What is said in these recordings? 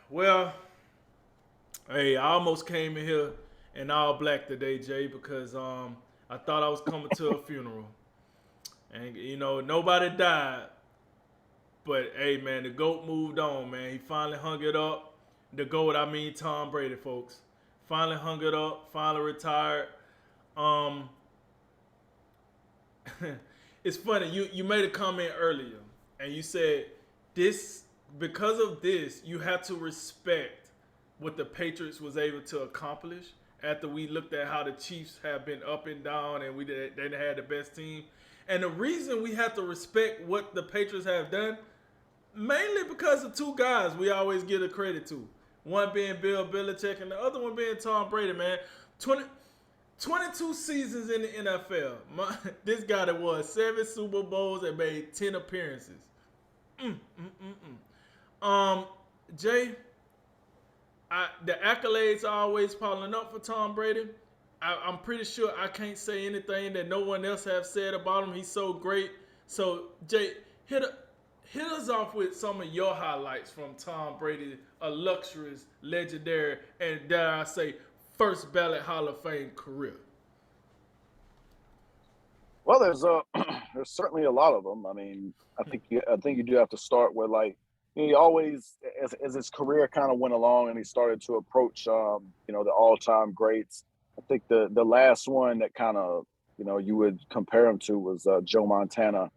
Well, hey, I almost came in here in all black today, Jay, because I thought I was coming to a funeral, and nobody died, but hey, man, the goat moved on, man. He finally hung it up. The goat, I mean Tom Brady, folks, finally hung it up, finally retired. Um, it's funny. You made a comment earlier, and you said this because of this, you have to respect what the Patriots was able to accomplish. After we looked at how the Chiefs have been up and down, and they had the best team, and the reason we have to respect what the Patriots have done, mainly because of two guys we always give the credit to. One being Bill Belichick, and the other one being Tom Brady. Man, 20, 22 seasons in the NFL. This guy that won 7 Super Bowls and made 10 appearances. Um, Jay, the accolades are always piling up for Tom Brady. I'm pretty sure I can't say anything that no one else have said about him. He's so great. So, Jay, hit us off with some of your highlights from Tom Brady, a luxurious, legendary, and dare I say, first ballot Hall of Fame career. Well, there's there's certainly a lot of them. I mean, I think you do have to start with like he always as his career kind of went along and he started to approach the all time greats. I think the last one that kind of you would compare him to was Joe Montana,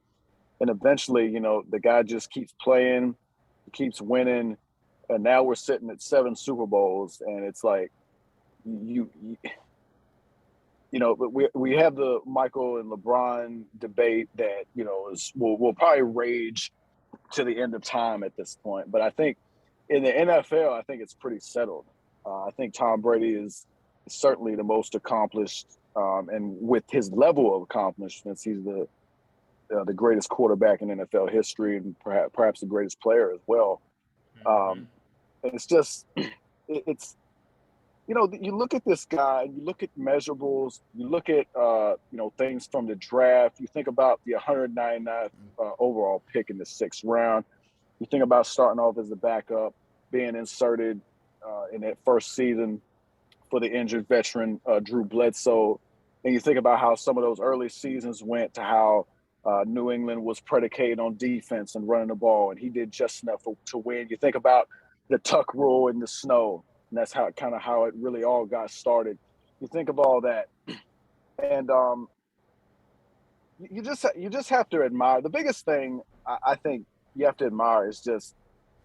and eventually the guy just keeps playing, keeps winning, and now we're sitting at 7 Super Bowls, and it's like you but we have the Michael and LeBron debate that is will probably rage to the end of time at this point. But I think in the NFL, I think it's pretty settled. I think Tom Brady is certainly the most accomplished, and with his level of accomplishments, he's the greatest quarterback in NFL history, and perhaps the greatest player as well. Mm-hmm. Um, and it's just it's you look at this guy, you look at measurables, you look at things from the draft. You think about the 199th overall pick in the 6th round. You think about starting off as a backup, being inserted in that first season for the injured veteran Drew Bledsoe, and you think about how some of those early seasons went to how New England was predicated on defense and running the ball, and he did just enough to win. You think about the tuck rule in the snow, and that's how it really all got started. You think of all that, and you just have to admire. The biggest thing I think you have to admire is just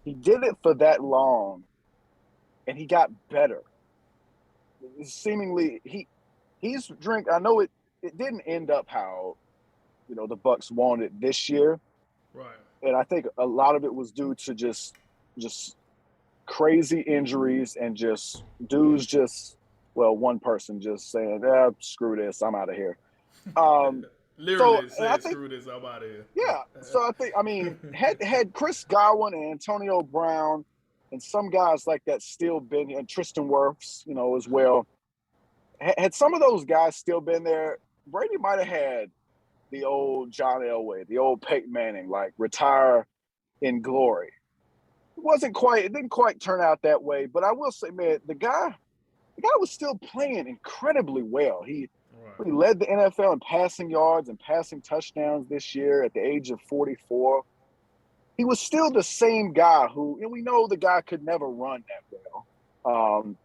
he did it for that long, and he got better. Seemingly, he's drink. I know it didn't end up how the Bucks wanted this year, Right. and I think a lot of it was due to just crazy injuries and just dudes just one person just saying, screw this, I'm out of here. Um, so Literally and I said, think "Screw this, I'm out of here." yeah, so I mean had Chris Godwin and Antonio Brown and some guys like that still been, and Tristan Wirfs, as well. Had some of those guys still been there, Brady might have had the old John Elway, the old Peyton Manning, like retire in glory. It didn't quite turn out that way, but I will say, man, the guy was still playing incredibly well. He Right. led the NFL in passing yards and passing touchdowns this year at the age of 44. He was still the same guy who, and we know the guy could never run that well.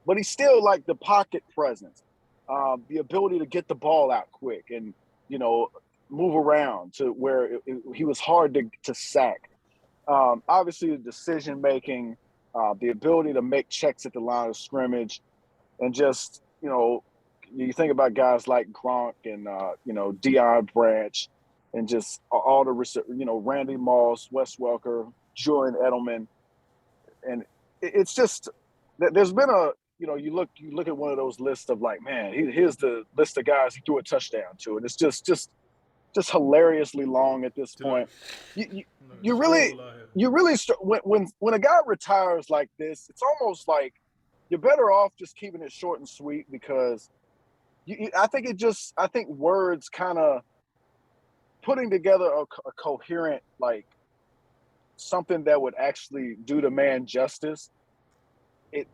But he's still like the pocket presence, the ability to get the ball out quick and, you know, move around to where he was hard to sack. Obviously, the decision making, the ability to make checks at the line of scrimmage, and just you think about guys like Gronk and Deion Branch, and just all the Randy Moss, Wes Welker, Julian Edelman, and it's just there's been a you look at one of those lists of like, man, here's the list of guys he threw a touchdown to, and it's just hilariously long at this To look, point. You you, look you really troll out here. you really when a guy retires like this, it's almost like you're better off just keeping it short and sweet, because I think words kind of putting together a coherent like something that would actually do the man justice, it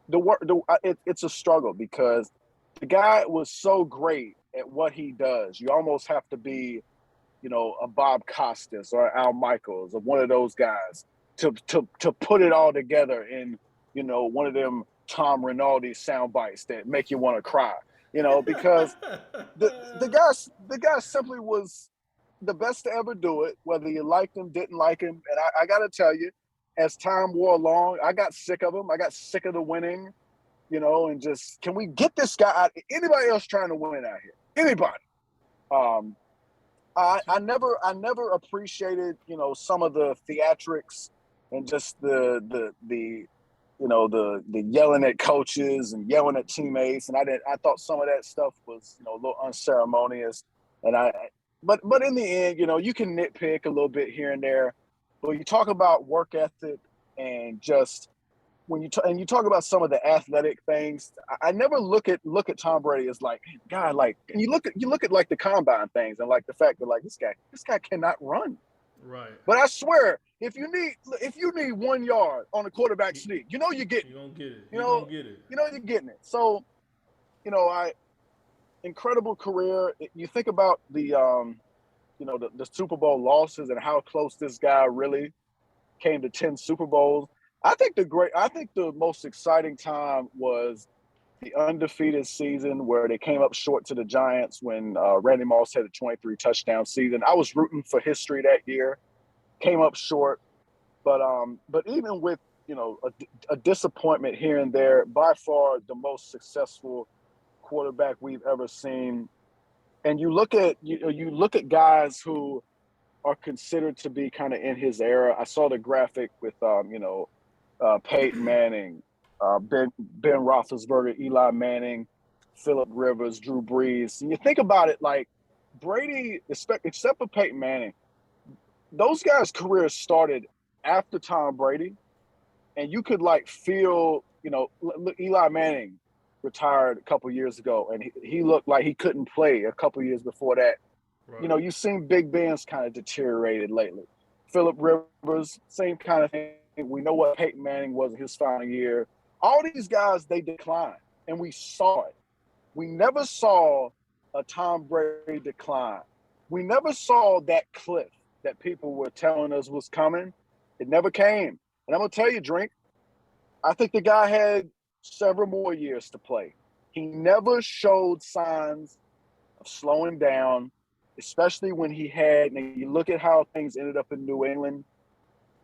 the work it's a struggle because the guy was so great at what he does. You almost have to be, a Bob Costas or Al Michaels or one of those guys to put it all together in, one of them Tom Rinaldi sound bites that make you want to cry. Because the guy simply was the best to ever do it, whether you liked him, didn't like him. And I got to tell you, as time wore along, I got sick of him. I got sick of the winning, and just, can we get this guy out? Anybody else trying to win out here? Anybody? Um, I never appreciated, some of the theatrics and just the yelling at coaches and yelling at teammates. And I thought some of that stuff was, a little unceremonious. And but in the end, you can nitpick a little bit here and there. But you talk about work ethic and just when you talk about some of the athletic things, I never look at Tom Brady as like, God, like, and you look at like the combine things and like the fact that like this guy cannot run. Right. But I swear, if you need 1 yard on a quarterback sneak, you're getting You're gonna get it. you You're know gonna get it. you're getting it. So, I incredible career. You think about the Super Bowl losses and how close this guy really came to 10 Super Bowls. I think the most exciting time was the undefeated season where they came up short to the Giants when Randy Moss had a 23 touchdown season. I was rooting for history that year. Came up short, but even with a disappointment here and there, by far the most successful quarterback we've ever seen. And you look at guys who are considered to be kind of in his era. I saw the graphic with Peyton Manning, Ben Roethlisberger, Eli Manning, Phillip Rivers, Drew Brees. And you think about it, like Brady, except for Peyton Manning, those guys' careers started after Tom Brady, and you could like feel, Eli Manning retired a couple years ago, and he looked like he couldn't play a couple years before that. Right. You've seen Big Ben's kind of deteriorated lately. Phillip Rivers, same kind of thing. We know what Peyton Manning was in his final year. All these guys, they declined, and we saw it. We never saw a Tom Brady decline. We never saw that cliff that people were telling us was coming. It never came. And I'm going to tell you, Drink, I think the guy had several more years to play. He never showed signs of slowing down, especially when he had, and you look at how things ended up in New England,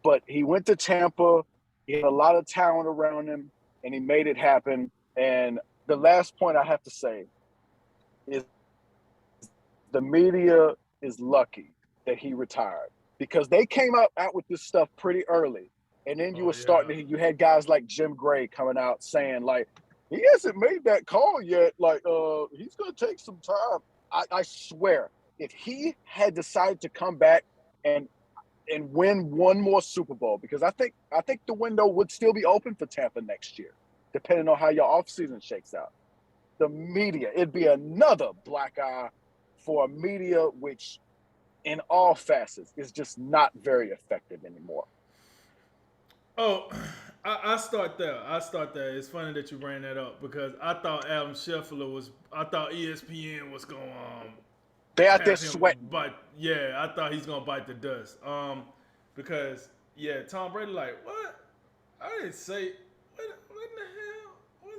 but he went to Tampa. He had a lot of talent around him, and he made it happen. And the last point I have to say is the media is lucky that he retired because they came out with this stuff pretty early. And then you had guys like Jim Gray coming out saying, like, he hasn't made that call yet. Like, he's going to take some time. I swear, if he had decided to come back and win one more Super Bowl, because I think the window would still be open for Tampa next year, depending on how your offseason shakes out. The media, it'd be another black eye for a media which, in all facets, is just not very effective anymore. Oh, I start there. It's funny that you bring that up because I thought Adam Scheffler was. I thought ESPN was going They out there have him sweating. bite. Yeah, I thought he's gonna bite the dust. Because Tom Brady like what? I didn't say what in the hell?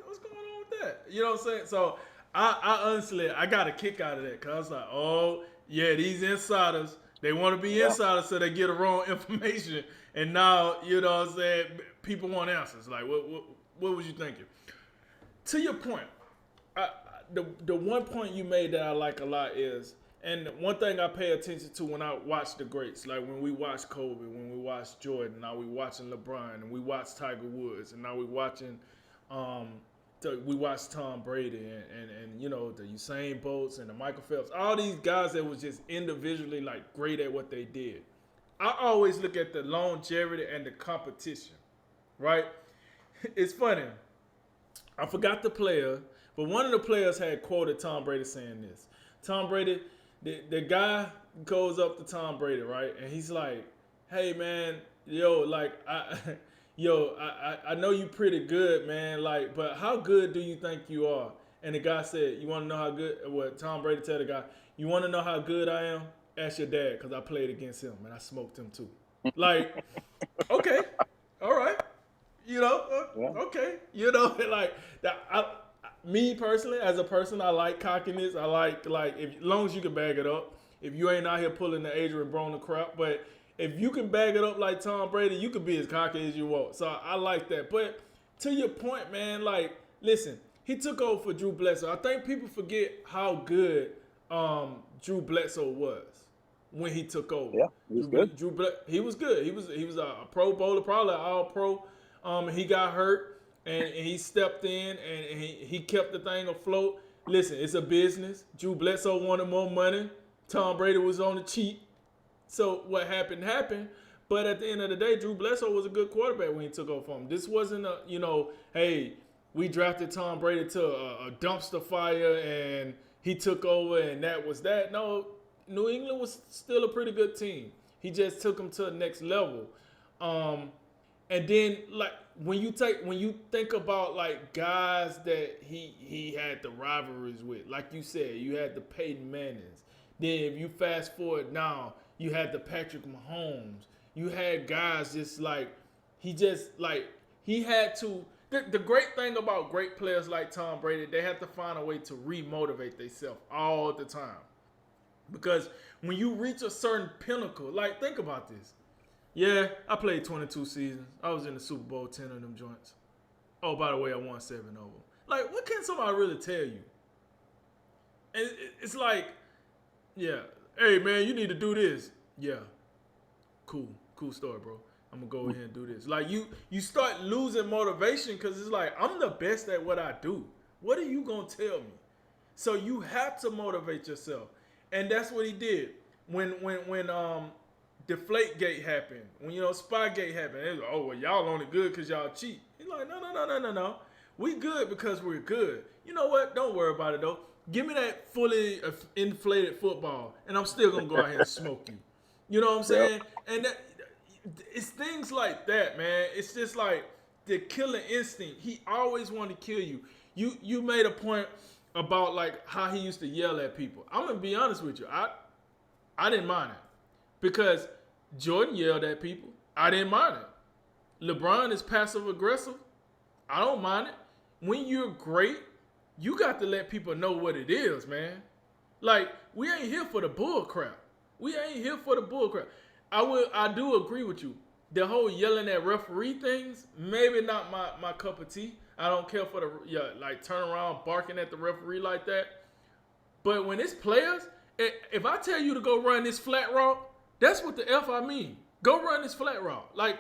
What's going on with that? You know what I'm saying? So I honestly I got a kick out of that because I was like, oh yeah, these insiders they want to be Yeah. insiders so they get the wrong information, and now you know what I'm saying people want answers. Like what was you thinking? To your point, the one point you made that I like a lot is, and one thing I pay attention to when I watch the greats, like when we watch Kobe, when we watch Jordan, now we watching LeBron, and we watch Tiger Woods, and now we watching, we watch Tom Brady, and you know the Usain Bolts and the Michael Phelps, all these guys that was just individually like great at what they did. I always look at the longevity and the competition, right? It's funny. I forgot the player, but one of the players had quoted Tom Brady saying this. Tom Brady, the guy goes up to Tom Brady, right? And he's like, hey man, yo, like I know you pretty good, man. Like, but how good do you think you are? And the guy said, you want to know how good? What Tom Brady tell the guy? You want to know how good I am? Ask your dad, cause I played against him and I smoked him too. Like, okay, all right, Yeah. okay, like that. Me personally, as a person, I like cockiness. I like if as long as you can bag it up. If you ain't out here pulling the Adrian Broner crap, but if you can bag it up like Tom Brady, you can be as cocky as you want. So I like that. But to your point, man, like listen, he took over for Drew Bledsoe. I think people forget how good Drew Bledsoe was when he took over. Yeah. He was good. He was good. He was a Pro Bowler, probably an All Pro. He got hurt and he stepped in and he kept the thing afloat. Listen, it's a business. Drew Bledsoe wanted more money. Tom Brady was on the cheap. So what happened. But at the end of the day, Drew Bledsoe was a good quarterback when he took over from him. This wasn't a, hey, we drafted Tom Brady to a dumpster fire and he took over and that was that. No, New England was still a pretty good team. He just took them to the next level. And then like when you think about like guys that he had the rivalries with, like you said, you had the Peyton Mannings. Then if you fast forward now, you had the Patrick Mahomes. You had guys just like he had to. The great thing about great players like Tom Brady, they have to find a way to remotivate themselves all the time. Because when you reach a certain pinnacle, like think about this. Yeah, I played 22 seasons. I was in the Super Bowl 10 of them joints. Oh, by the way, I won 7 of them. Like, what can somebody really tell you? And it's like, yeah, hey man, you need to do this. Yeah, cool story, bro. I'm gonna go ahead and do this. Like you start losing motivation because it's like I'm the best at what I do. What are you gonna tell me? So you have to motivate yourself, and that's what he did. When Deflategate happened, when Spygate happened, it was like, oh well, y'all only good because y'all cheat. He's like, no. We good because we're good. You know what? Don't worry about it though. Give me that fully inflated football, and I'm still gonna go out here and smoke you. You know what I'm saying? And it's things like that, man. It's just like the killer instinct. He always wanted to kill you. You made a point about like how he used to yell at people. I'm gonna be honest with you. I didn't mind it because Jordan yelled at people. I didn't mind it. LeBron is passive aggressive. I don't mind it. When you're great, you got to let people know what it is, man. Like, we ain't here for the bull crap. We ain't here for the bull crap. I do agree with you. The whole yelling at referee things, maybe not my cup of tea. I don't care for like turn around barking at the referee like that. But when it's players, if I tell you to go run this flat route, that's what the F I mean. Go run this flat route. Like,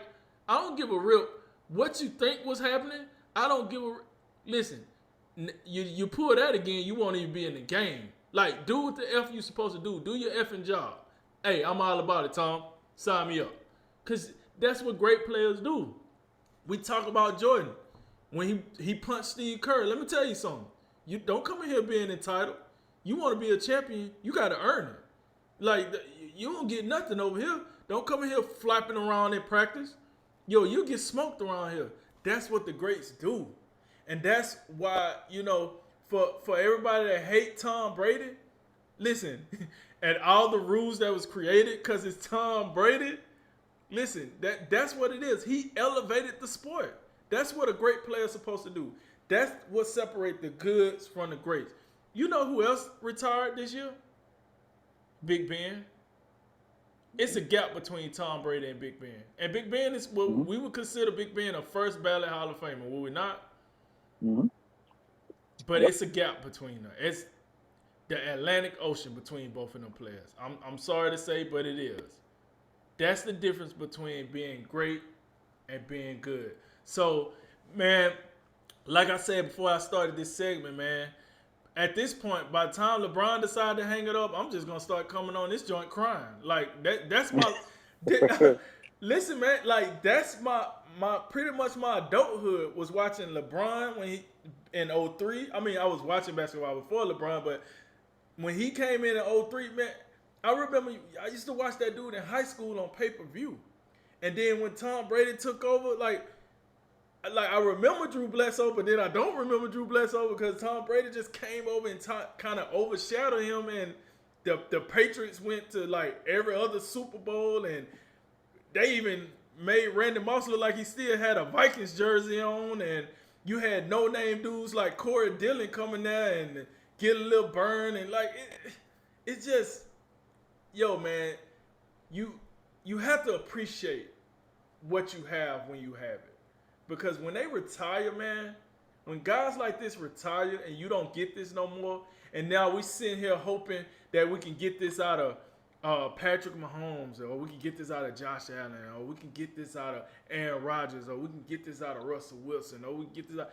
I don't give a real what you think was happening. I don't give a listen. You pull that again, you won't even be in the game. Like, do what the F you supposed to do. Do your effing job. Hey, I'm all about it, Tom. Sign me up. Because that's what great players do. We talk about Jordan. When he punched Steve Kerr, let me tell you something. You don't come in here being entitled. You want to be a champion, you got to earn it. Like, you don't get nothing over here. Don't come in here flapping around in practice. Yo, you get smoked around here. That's what the greats do. And that's why, for everybody that hate Tom Brady, listen, and all the rules that was created because it's Tom Brady, listen, that's what it is. He elevated the sport. That's what a great player is supposed to do. That's what separates the goods from the greats. You know who else retired this year? Big Ben. It's a gap between Tom Brady and Big Ben. And Big Ben is what we would consider Big Ben a first ballot Hall of Famer, would we not? Mm-hmm. But it's a gap between them. It's the Atlantic Ocean between both of them players. I'm sorry to say, but it is. That's the difference between being great and being good. So, man, like I said before I started this segment, man, at this point, by the time LeBron decided to hang it up, I'm just gonna start coming on this joint crying. Like that's my listen, man, like that's my pretty much my adulthood was watching LeBron when he in 03. I mean, I was watching basketball before LeBron, but when he came in 03, man, I remember I used to watch that dude in high school on pay-per-view. And then when Tom Brady took over, like I remember Drew Bledsoe, but then I don't remember Drew Bledsoe because Tom Brady just came over and kind of overshadowed him, and the Patriots went to like every other Super Bowl, and they even made Randy Moss look like he still had a Vikings jersey on, and you had no name dudes like Corey Dillon coming there and get a little burn, and like it's just, yo man, you have to appreciate what you have when you have it. Because when they retire, man, when guys like this retire and you don't get this no more, and now we sitting here hoping that we can get this out of Patrick Mahomes, or we can get this out of Josh Allen, or we can get this out of Aaron Rodgers, or we can get this out of Russell Wilson, or we can get this out.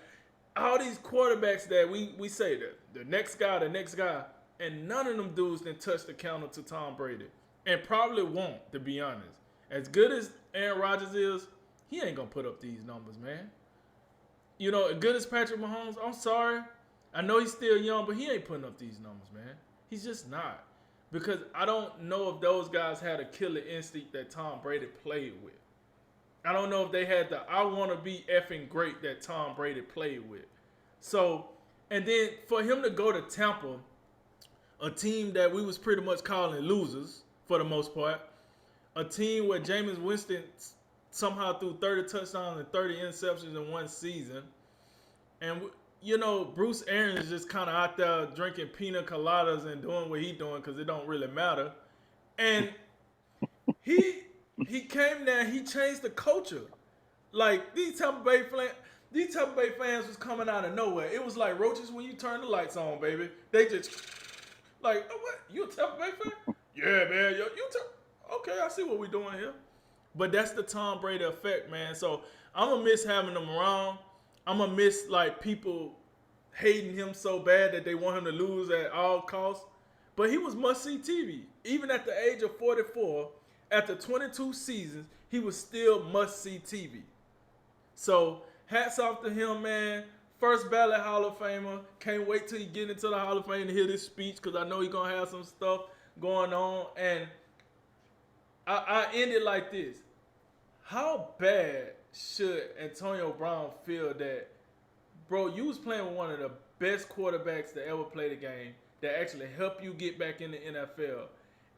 All these quarterbacks that we say that the next guy, and none of them dudes didn't touch the counter to Tom Brady, and probably won't, to be honest. As good as Aaron Rodgers is, he ain't gonna put up these numbers, man. You know, as good as Patrick Mahomes, I'm sorry. I know he's still young, but he ain't putting up these numbers, man. He's just not. Because I don't know if those guys had a killer instinct that Tom Brady played with. I don't know if they had the I want to be effing great that Tom Brady played with. So, and then for him to go to Tampa, a team that we was pretty much calling losers for the most part, a team where Jameis Winston somehow threw 30 touchdowns and 30 interceptions in one season. And, you know, Bruce Arians is just kind of out there drinking pina coladas and doing what he's doing because it don't really matter. And he came there, he changed the culture. Like, these Tampa Bay fans was coming out of nowhere. It was like roaches when you turn the lights on, baby. They just, like, oh, what? You a Tampa Bay fan? Yeah, man. Okay, I see what we're doing here. But that's the Tom Brady effect, man. So I'm going to miss having him around. I'm going to miss, like, people hating him so bad that they want him to lose at all costs. But he was must-see TV. Even at the age of 44, after 22 seasons, he was still must-see TV. So hats off to him, man. First ballot Hall of Famer. Can't wait till he get into the Hall of Fame to hear this speech because I know he's going to have some stuff going on. And I end it like this. How bad should Antonio Brown feel that, bro, you was playing with one of the best quarterbacks to ever play the game that actually helped you get back in the NFL,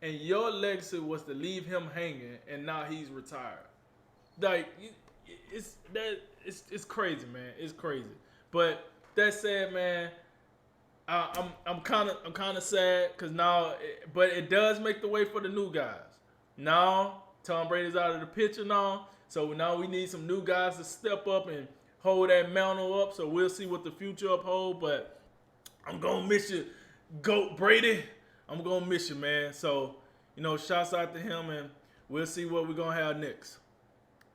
and your legacy was to leave him hanging, and now he's retired? Like, it's crazy, man. It's crazy. But that said, man, I'm kind of sad because now, but it does make the way for the new guys. Now Tom Brady's out of the picture now, so now we need some new guys to step up and hold that mantle up. So we'll see what the future uphold. But I'm gonna miss you, GOAT Brady. I'm gonna miss you, man. So, you know, shouts out to him, and we'll see what we're gonna have next.